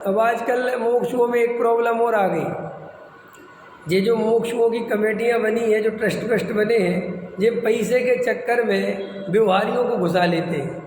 अब आजकल मोक्षुओं में एक प्रॉब्लम और आ गई। ये जो मोक्षुओं की कमेटियां बनी हैं, जो ट्रस्ट बने हैं, ये पैसे के चक्कर में व्यवहारियों को घुसा लेते हैं,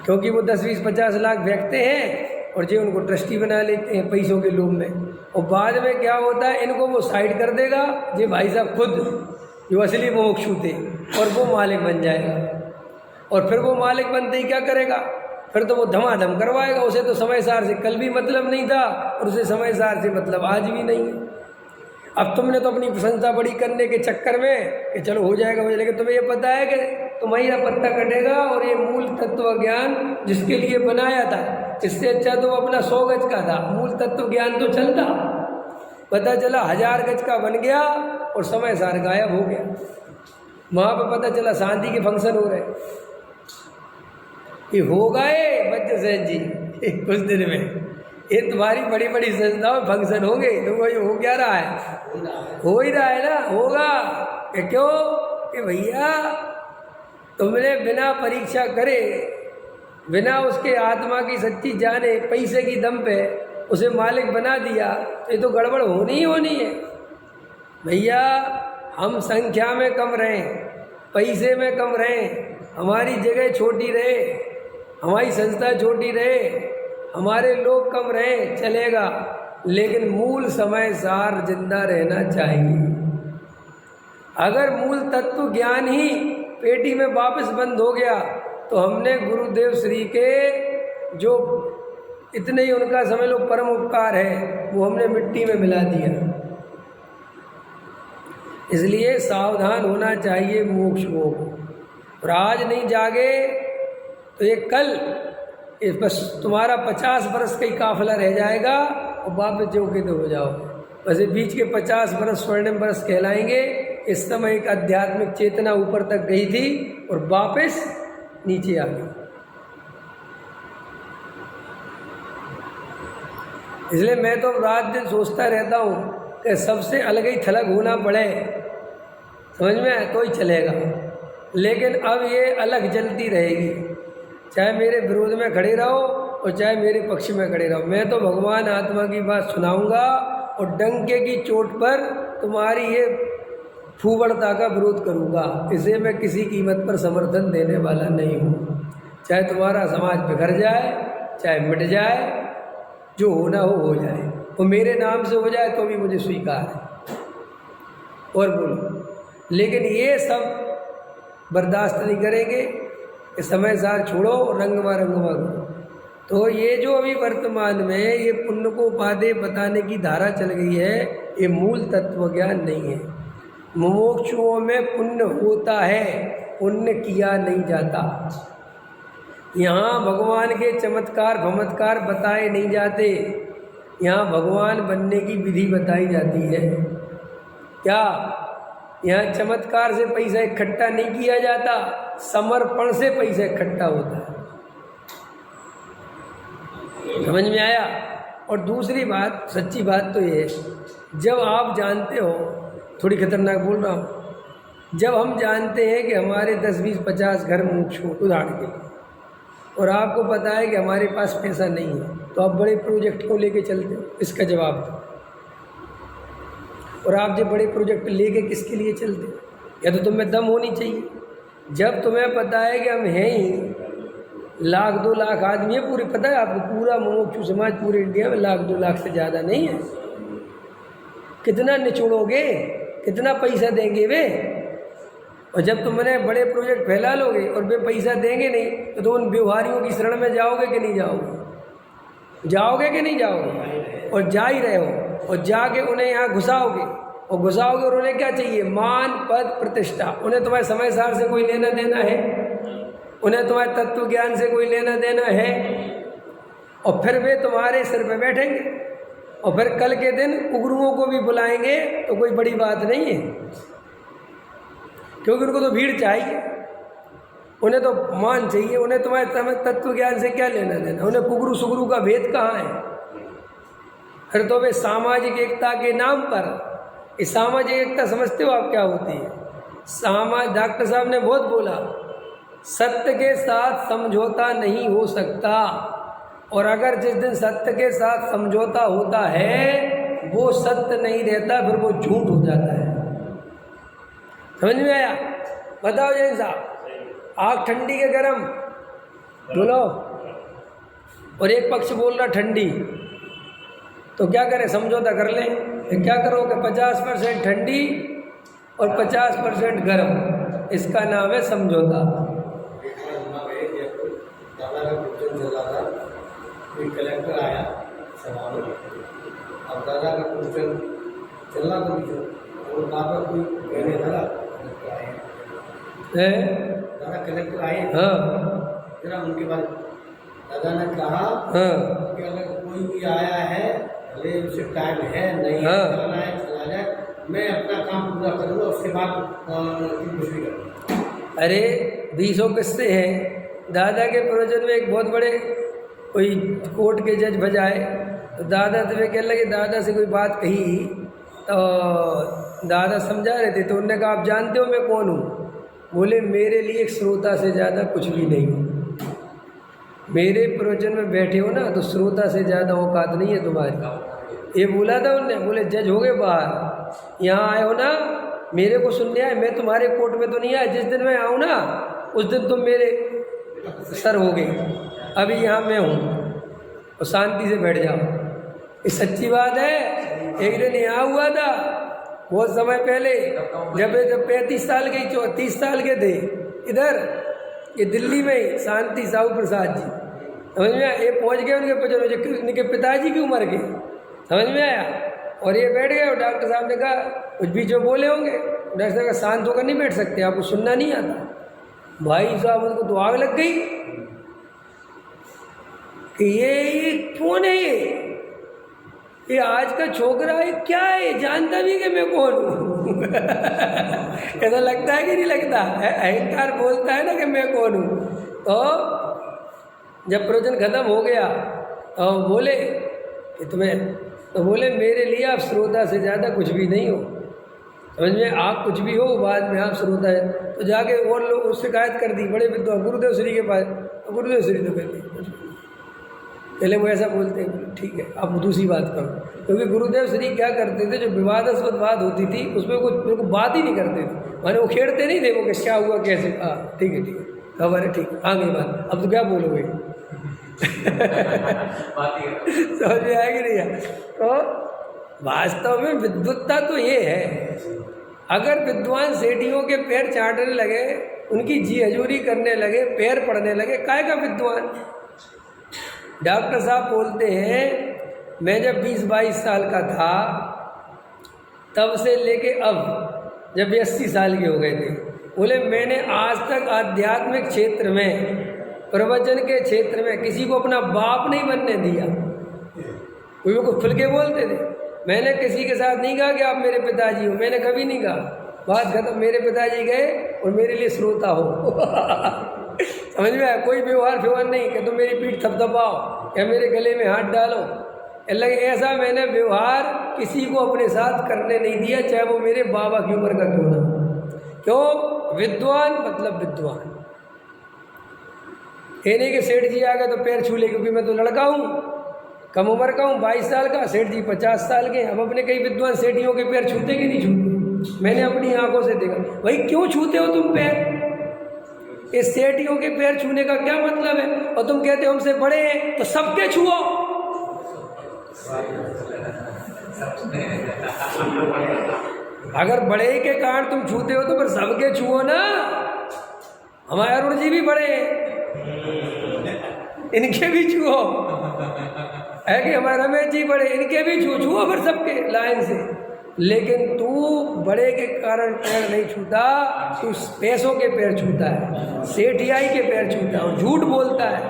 क्योंकि वो 10-20-50 लाख फेंकते हैं और ये उनको ट्रस्टी बना लेते हैं पैसों के लोभ में। और बाद में क्या होता है, इनको वो साइड कर देगा, ये भाई साहब खुद जो असली मोक्षु थे, और वो मालिक बन जाएगा। और फिर वो मालिक बनते ही क्या करेगा, फिर तो वो धमाधम करवाएगा। उसे तो समय सार से कल भी मतलब नहीं था और उसे समय सार से मतलब आज भी नहीं है। अब तुमने तो अपनी संस्था बड़ी करने के चक्कर में कि चलो हो जाएगा, लेकिन तुम्हें ये पता है कि तुम्हारा पत्ता कटेगा और ये मूल तत्व ज्ञान जिसके लिए बनाया था, इससे अच्छा तो अपना 100 गज का था, मूल तत्व ज्ञान तो चलता। पता चला 1000 गज का बन गया और समय सार गायब हो गया। वहाँ पर पता चला शांति के फंक्शन हो रहे, ये हो गए बच्चे सेठ जी कुछ दिन में। ये तुम्हारी बड़ी बड़ी संस्थाओं में फंक्शन होंगे, तो वो हो क्या रहा है, हो ही रहा है ना, होगा। क्यों कि भैया तुमने बिना परीक्षा करे, बिना उसके आत्मा की सच्ची जाने, पैसे की दम पे उसे मालिक बना दिया, तो ये तो गड़बड़ होनी ही होनी है। भैया हम संख्या में कम रहें, पैसे में कम रहें, हमारी जगह छोटी रहे, हमारी संस्था छोटी रहे, हमारे लोग कम रहें, चलेगा, लेकिन मूल समय सार जिंदा रहना चाहिए। अगर मूल तत्व ज्ञान ही पेटी में वापस बंद हो गया तो हमने गुरुदेव श्री के जो इतने ही उनका समझ लो परम उपकार है, वो हमने मिट्टी में मिला दिया। इसलिए सावधान होना चाहिए मोक्षुओं को। और आज नहीं जागे तो ये कल बस तुम्हारा 50 बरस का ही काफिला रह जाएगा और वापस जो के तो हो जाओ। बस बीच के 50 बरस स्वर्णिम बरस कहलाएंगे। इस समय एक आध्यात्मिक चेतना ऊपर तक गई थी और वापस नीचे आ गई। इसलिए मैं तो रात दिन सोचता रहता हूँ कि सबसे अलग ही थलग होना पड़े, समझ में तो ही चलेगा। लेकिन अब ये अलग जलती रहेगी, चाहे मेरे विरोध में खड़े रहो और चाहे मेरे पक्ष में खड़े रहो। मैं तो भगवान आत्मा की बात सुनाऊंगा और डंके की चोट पर तुम्हारी ये फूबड़ता का विरोध करूंगा। इसे मैं किसी कीमत पर समर्थन देने वाला नहीं हूँ। चाहे तुम्हारा समाज बिखर जाए, चाहे मिट जाए, जो होना हो जाए, वो मेरे नाम से हो जाए तो भी मुझे स्वीकार है। और बोलो, लेकिन ये सब बर्दाश्त नहीं करेंगे कि समय सार छोड़ो और रंगवा करो। तो ये जो अभी वर्तमान में ये पुण्य को उपादेय बताने की धारा चल गई है, ये मूल तत्व ज्ञान नहीं है। मुमुक्षुओं में पुण्य होता है, पुण्य किया नहीं जाता। यहाँ भगवान के चमत्कार भमत्कार बताए नहीं जाते, यहाँ भगवान बनने की विधि बताई जाती है। क्या यहाँ चमत्कार से पैसा इकट्ठा नहीं किया जाता, समर्पण से पैसा इकट्ठा होता है। समझ में आया? और दूसरी बात, सच्ची बात तो ये है, जब आप जानते हो, थोड़ी खतरनाक बोल रहा हूँ, जब हम जानते हैं कि हमारे 10-20-50 घर मुमुक्षु उदाहरण के लिए, और आपको पता है कि हमारे पास पैसा नहीं है, तो आप बड़े प्रोजेक्ट को लेके चलते हो? इसका जवाब दो। और आप जब बड़े प्रोजेक्ट लेके किसके लिए चलते हो? या तो तुम्हें दम होनी चाहिए। जब तुम्हें पता है कि हम हैं ही 1-2 लाख आदमी है, पूरी पता है आपको, पूरा मुमुक्षु समाज पूरे इंडिया में 1-2 लाख से ज़्यादा नहीं है। कितना निचोड़ोगे, कितना पैसा देंगे वे? और जब तुमने बड़े प्रोजेक्ट फैला लोगे और वे पैसा देंगे नहीं, तो तुम उन व्यवहारियों की शरण में जाओगे कि नहीं जाओगे? जाओगे कि नहीं जाओगे? और जा ही रहे हो, और जाके उन्हें यहाँ घुसाओगे और उन्हें क्या चाहिए? मान, पद, प्रतिष्ठा। उन्हें तुम्हारे समय सार से कोई लेना देना है? उन्हें तुम्हारे तत्व ज्ञान से कोई लेना देना है? और फिर वे तुम्हारे सिर पे बैठेंगे और फिर कल के दिन उग्रुओं को भी बुलाएंगे, तो कोई बड़ी बात नहीं है, क्योंकि उनको तो भीड़ चाहिए, उन्हें तो मान चाहिए। उन्हें तुम्हारे तत्व ज्ञान से क्या लेना देना? उन्हें कुगरू सुगरू का भेद कहाँ है? फिर तो वे सामाजिक एकता के नाम पर, इस सामाजिक एकता समझते हो आप क्या होती है? डॉक्टर साहब ने बहुत बोला सत्य के साथ समझौता नहीं हो सकता, और अगर जिस दिन सत्य के साथ समझौता होता है वो सत्य नहीं रहता, फिर वो झूठ हो जाता है। समझ में आया? बताओ जैन साहब, आग ठंडी के गरम बोलो, और एक पक्ष बोल रहा ठंडी, तो क्या करें? समझौता कर लें। तो क्या करोगे? 50% ठंडी और 50% गर्म, इसका नाम है समझौता। कलेक्टर आया सभा में, अब दादा का क्वेश्चन चल रहा था पीछे, और बाबा कोई कहने लगा दादा कलेक्टर आए, हाँ जरा उनके बाद दादा ने कहा हाँ कि अगर कोई भी आया है, भले उसे टाइम है नहीं हाँ। चलना है चला जाए, मैं अपना काम पूरा करूँगा, उसके बाद कुछ भी करूँगा। अरे 20 किस्से हैं। दादा के प्रवचन में एक बहुत बड़े कोई कोर्ट के जज बजाए, तो दादा से वे कहने लगे, दादा से कोई बात कही तो दादा समझा रहे थे, तो उन्होंने कहा आप जानते हो मैं कौन हूँ? बोले मेरे लिए एक श्रोता से ज़्यादा कुछ भी नहीं हो। मेरे प्रवचन में बैठे हो ना, तो श्रोता से ज़्यादा औकात नहीं है तुम्हारी। ये बोला था उनने। बोले जज हो गए बाहर, यहाँ आए हो ना मेरे को सुनने आए, मैं तुम्हारे कोर्ट में तो नहीं आया। जिस दिन मैं आऊँ ना उस दिन तुम मेरे सर हो गए। अभी यहाँ मैं हूँ और शांति से बैठ जाओ। ये सच्ची बात है। एक दिन यहाँ हुआ था बहुत समय पहले, जब 35 साल के 30 साल के थे, इधर ये दिल्ली में ही शांति साहू प्रसाद जी, समझ में आया? ये पहुँच गए उनके पचन, उनके पिताजी की उम्र के, समझ में आया? और ये बैठ गए और डॉक्टर साहब ने कहा कुछ बीच में बोले होंगे। डॉक्टर साहब का शांत होकर नहीं बैठ सकते, आपको सुनना नहीं आता। भाई साहब उनको तो आग लग गई कि ये कौन है, ये आज का छोकरा है, क्या है, जानता भी कि मैं कौन हूँ। ऐसा लगता है कि नहीं लगता है? अहंकार बोलता है ना कि मैं कौन हूँ। तो जब प्रवचन खत्म हो गया तो बोले कि तुम्हें, तो बोले मेरे लिए आप श्रोता से ज़्यादा कुछ भी नहीं हो। समझ में? आप कुछ भी हो, बाद में आप श्रोता है। तो जाके और लोग शिकायत कर दी बड़े विद्वान गुरुदेव श्री के पास। तो गुरुदेव श्री तो कहते पहले वो ऐसा बोलते हैं, ठीक है आप दूसरी बात करो। क्योंकि गुरुदेव श्री क्या करते थे, जो विवादास्पद बात होती थी उसमें कुछ बात ही नहीं करते थे, माने वो खेड़ते नहीं थे वो कि क्या हुआ कैसे। हाँ ठीक है खबर है, ठीक आ गई बात, अब तो क्या बोलोगे। समझ में आएगी नहीं? तो वास्तव में विद्वत्ता तो ये है, अगर विद्वान सेठियों के पैर चाटने लगे, उनकी जी हजूरी करने लगे, पैर पड़ने लगे, काय का विद्वान। डॉक्टर साहब बोलते हैं मैं जब 20-22 साल का था तब से लेके अब जब 80 साल के हो गए थे, बोले मैंने आज तक आध्यात्मिक क्षेत्र में, प्रवचन के क्षेत्र में किसी को अपना बाप नहीं बनने दिया। कोई को खुल के बोलते थे, मैंने किसी के साथ नहीं कहा कि आप मेरे पिताजी हो, मैंने कभी नहीं कहा। बात खत्म, मेरे पिताजी गए और मेरे लिए श्रोता हो। समझ में आया? कोई व्यवहार नहीं कि तुम मेरी पीठ थपथपाओ या मेरे गले में हाथ डालो। ऐसा मैंने व्यवहार किसी को अपने साथ करने नहीं दिया, चाहे वो मेरे बाबा की उम्र का क्यों ना। क्यों? विद्वान मतलब विद्वान। ये नहीं कि सेठ जी आ गए तो पैर छू ले, क्योंकि मैं तो लड़का हूँ, कम उम्र का हूँ, 22 साल का, सेठ जी 50 साल के। अब अपने कई विद्वान सेठियों के पैर छूते कि नहीं छूते? मैंने अपनी आंखों से देखा। भाई क्यों छूते हो तुम पैर? इस सेठियों के पैर छूने का क्या मतलब है? और तुम कहते हो हमसे बड़े हैं तो सबके छुओ। अगर बड़े के कारण तुम छूते हो तो फिर सबके छुओ ना। हमारे अरुण जी भी बड़े हैं, इनके भी छुओ। है कि हमारे रमेश जी बड़े, इनके भी छुओ फिर सबके लाइन से। लेकिन तू बड़े के कारण पैर नहीं छूता, तू पैसों के पैर छूता है, सेठियाई के पैर छूता है और झूठ बोलता है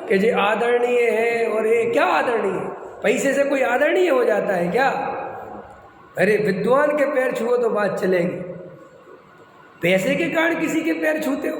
कि ये आदरणीय है। और ये क्या आदरणीय? पैसे से कोई आदरणीय हो जाता है क्या? अरे विद्वान के पैर छुओ तो बात चलेगी, पैसे के कारण किसी के पैर छूते हो।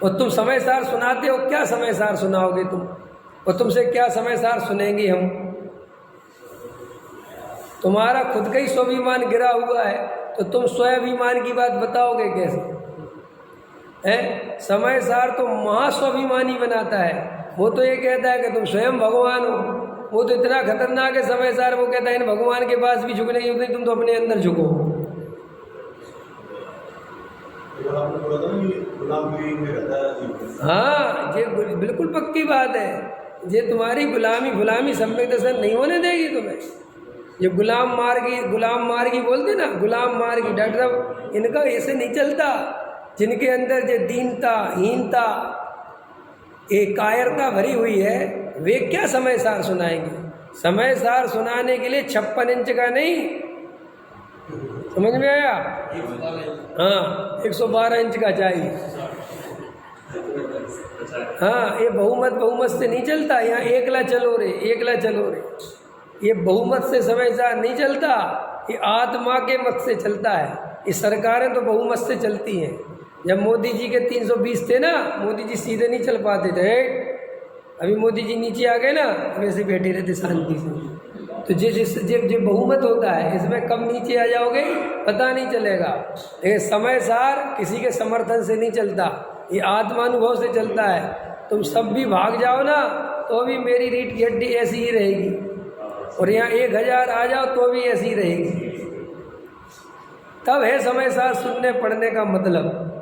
और तुम समय सार सुनाते हो, क्या समय सार सुनाओगे तुम? और तुमसे क्या समय सार सुनेंगे हम? तुम्हारा खुद का ही स्वाभिमान गिरा हुआ है तो तुम स्वाभिमान की बात बताओगे कैसे? है। समय सार तो महास्वाभिमानी बनाता है। वो तो ये कहता है कि तुम स्वयं भगवान हो। वो तो इतना खतरनाक है समय सार, वो कहता है इन भगवान के पास भी झुकने की नहीं, तुम तो अपने अंदर झुको। हाँ, ये बिल्कुल पक्की बात है। ये तुम्हारी गुलामी सम्यक दर्शन नहीं होने देगी तुम्हें। ये गुलाम मार्गी बोलते ना, गुलाम मार्गी डॉक्टर साहब, इनका ऐसे नहीं चलता। जिनके अंदर ये दीनता, हीनता, एक कायरता भरी हुई है, वे क्या समय सार सुनाएंगे? समय सार सुनाने के लिए 56 इंच का नहीं, समझ में आया? हाँ, 112 इंच का चाहिए। हाँ, ये बहुमत से नहीं चलता। यहाँ एकला चलो रे। ये बहुमत से समय सार नहीं चलता, ये आत्मा के मत से चलता है। ये सरकारें तो बहुमत से चलती हैं। जब मोदी जी के 320 थे ना, मोदी जी सीधे नहीं चल पाते थे। अभी मोदी जी नीचे आ गए ना, वैसे बैठे रहते शांति से। तो जो बहुमत होता है, इसमें कब नीचे आ जाओगे पता नहीं चलेगा। लेकिन समय सार किसी के समर्थन से नहीं चलता, ये आत्मानुभव से चलता है। तुम सब भी भाग जाओ ना तो भी मेरी रीढ़ की हड्डी ऐसी ही रहेगी, और यहाँ 1000 आ जाओ तो भी ऐसी ही रहेगी। तब है समय सार सुनने पढ़ने का मतलब।